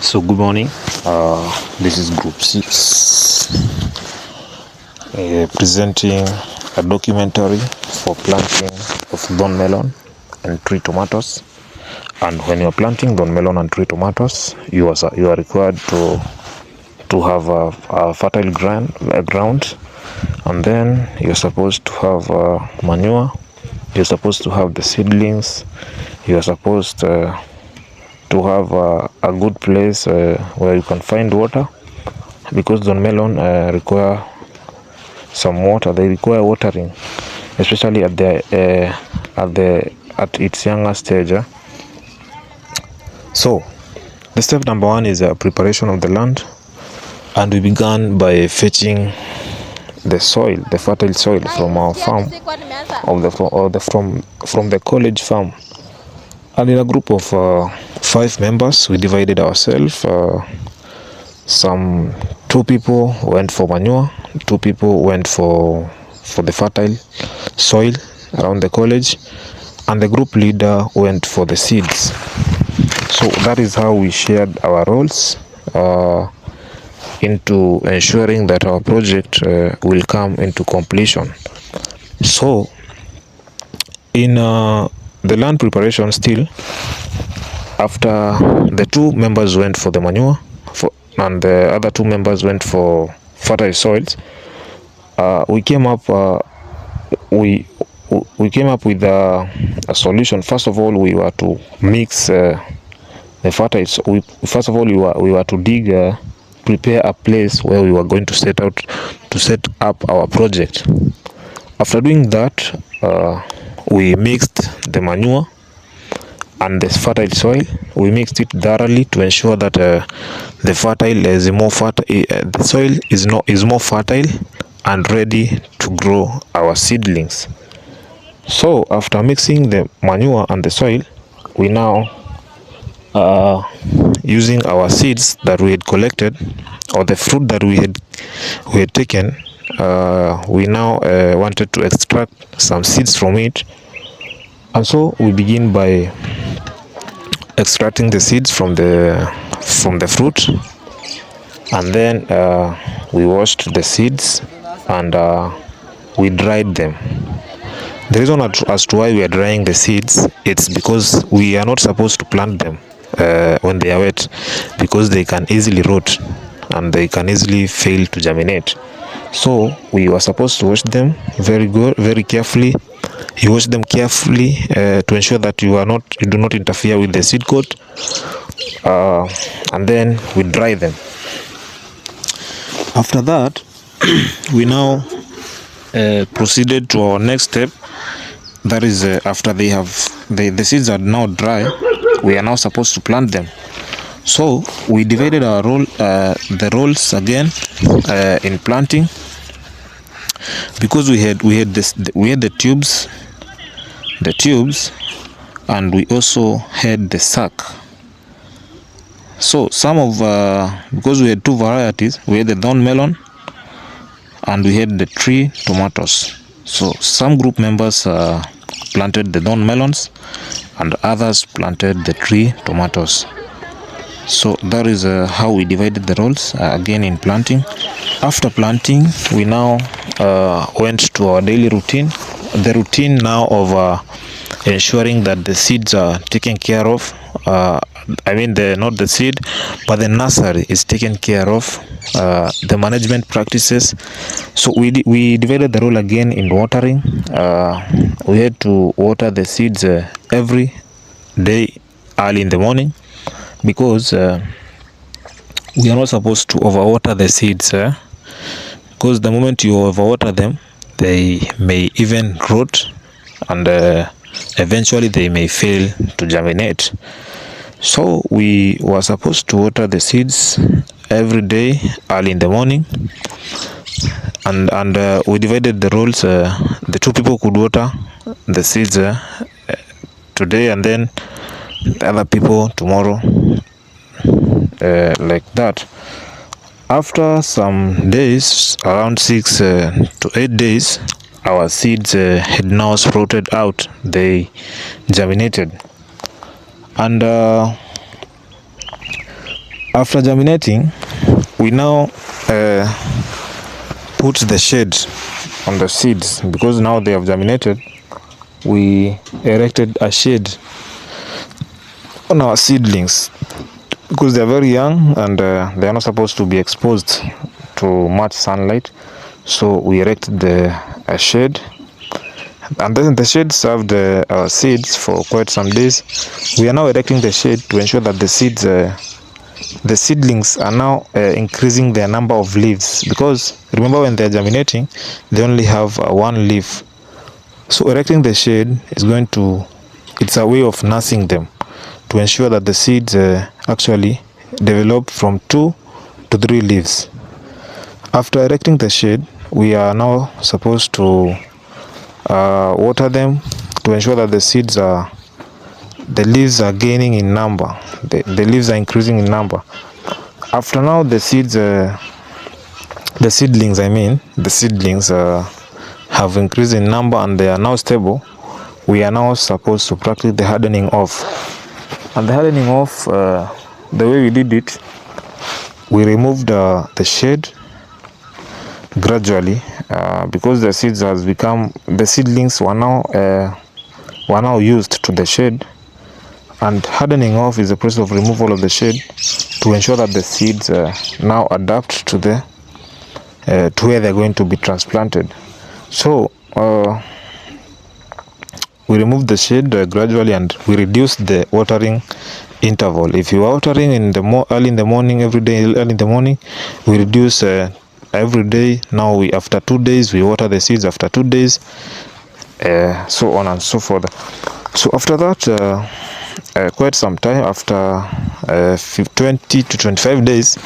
So good morning. This is Group 6 presenting a documentary for planting of thorn melon and tree tomatoes. And when you are planting thorn melon and tree tomatoes, you are required to have a fertile ground, and then you're supposed to have manure. You're supposed to have the seedlings. You're supposed to have a good place where you can find water, because thorn melon require some water. They require watering, especially at its younger stage. So the step number one is preparation of the land, and we began by fetching the soil, the fertile soil from our farm, from the college farm. And in a group of 5 members, we divided ourselves. Some 2 people went for manure, 2 people went for the fertile soil around the college, and the group leader went for the seeds. So that is how we shared our roles into ensuring that our project will come into completion. So in the land preparation, still after the 2 members went for the manure and the other 2 members went for fertile soils, we came up with a solution. First of all, we were to mix the fertile. First of all, we were to dig, prepare a place where we were going to set up our project. After doing that, we mixed the manure and the fertile soil. We mixed it thoroughly to ensure that the soil is more fertile and ready to grow our seedlings. So after mixing the manure and the soil, we now using our seeds that we had collected, or the fruit that we had taken, we now wanted to extract some seeds from it. And so we begin by extracting the seeds from the fruit, and then we washed the seeds and we dried them. The reason as to why we are drying the seeds, it's because we are not supposed to plant them when they are wet, because they can easily rot and they can easily fail to germinate. So we were supposed to wash them very carefully. You wash them carefully to ensure that you do not interfere with the seed coat, and then we dry them. After that, we now proceeded to our next step. That is, after the seeds are now dry, we are now supposed to plant them. So we divided the roles again in planting, because we had the tubes, and we also had the sack. So because we had 2 varieties, we had the thorn melon and we had the tree tomatoes. So some group members planted the thorn melons and others planted the tree tomatoes. So that is how we divided the roles again in planting. After planting, we now went to our daily routine. The routine now of ensuring that the seeds are taken care of. Not the seed, but the nursery is taken care of. The management practices. So we divided the role again in watering. We had to water the seeds every day early in the morning, because we are not supposed to overwater the seeds, because the moment you overwater them, they may even rot, and eventually they may fail to germinate. So we were supposed to water the seeds every day early in the morning, and we divided the roles. The 2 people could water the seeds today, and then the other people tomorrow, like that. After some days, around 6 to 8 days, our seeds had now sprouted out. They germinated, and After germinating, we now put the shade on the seeds. Because now they have germinated, we erected a shade on our seedlings because they are very young and they are not supposed to be exposed to much sunlight. So we erected a shade, and then the shade served our seeds for quite some days. We are now erecting the shade to ensure that the seedlings are now increasing their number of leaves, because remember, when they are germinating, they only have one leaf. So erecting the shade it's a way of nursing them to ensure that the seeds actually develop from 2 to 3 leaves. After erecting the shade, we are now supposed to water them to ensure that the leaves are gaining in number. The leaves are increasing in number. After now, the seedlings have increased in number and they are now stable. We are now supposed to practice the hardening off. And the hardening off, the way we did it, we removed the shade gradually because the seedlings were now used to the shade. And hardening off is the process of removal of the shade to ensure that the seeds now adapt to where they're going to be transplanted. So we removed the shade gradually, and we reduced the watering interval. If you are watering early in the morning, every day early in the morning, we reduce every day. Now after 2 days we water the seeds, after 2 days, so on and so forth. So after that, quite some time, after 20 to 25 days,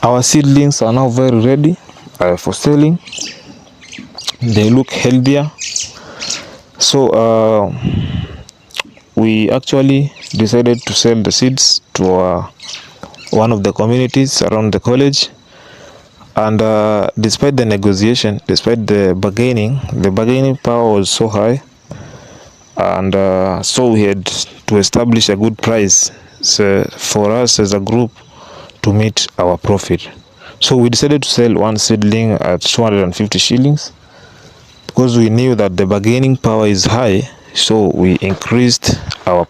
our seedlings are now very ready for selling. They look healthier. So we actually decided to sell the seeds to one of the communities around the college. And despite the negotiation, despite the bargaining power was so high, and so we had to establish a good price for us as a group to meet our profit. So we decided to sell one seedling at 250 shillings because we knew that the bargaining power is high. So we increased our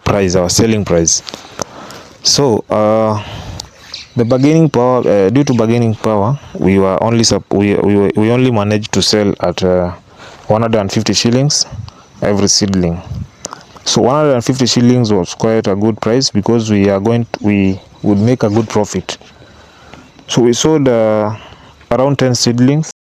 selling price. So the bargaining power, due to bargaining power, we only managed to sell at 150 shillings every seedling. So 150 shillings was quite a good price because we would make a good profit. So we sold around 10 seedlings.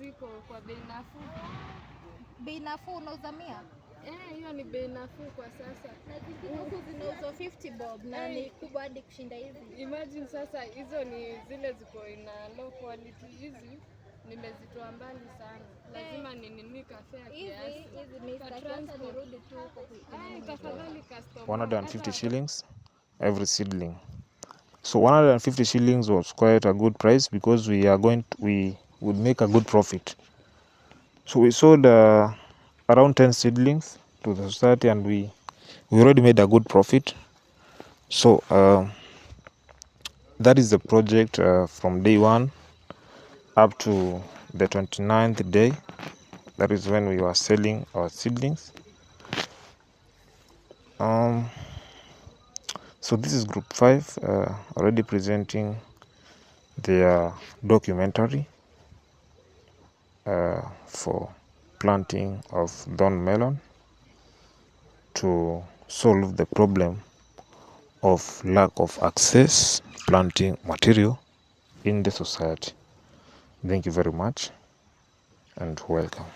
Ziko kwa bei nafuu. Bei nafuu unauza 100? Hiyo ni bei nafuu kwa sasa. Na huku zinauzwa 50 bob na ni kubwa hadi kushinda hizi. Imagine sasa hizo ni zile ziko ina low quality, hizi nimezitoa mbali sana. Lazima ninini kafea kiasi. Hizi ni sasa nirudi tu huko. Tafadhali customer. 150 shillings every seedling. So 150 shillings was quite a good price because we would make a good profit. So we sold around 10 seedlings to the society, and we already made a good profit. So that is the project from day 1 up to the 29th day. That is when we were selling our seedlings. So this is group 5 already presenting their documentary for planting of thorn melon to solve the problem of lack of access planting material in the society. Thank you very much and welcome.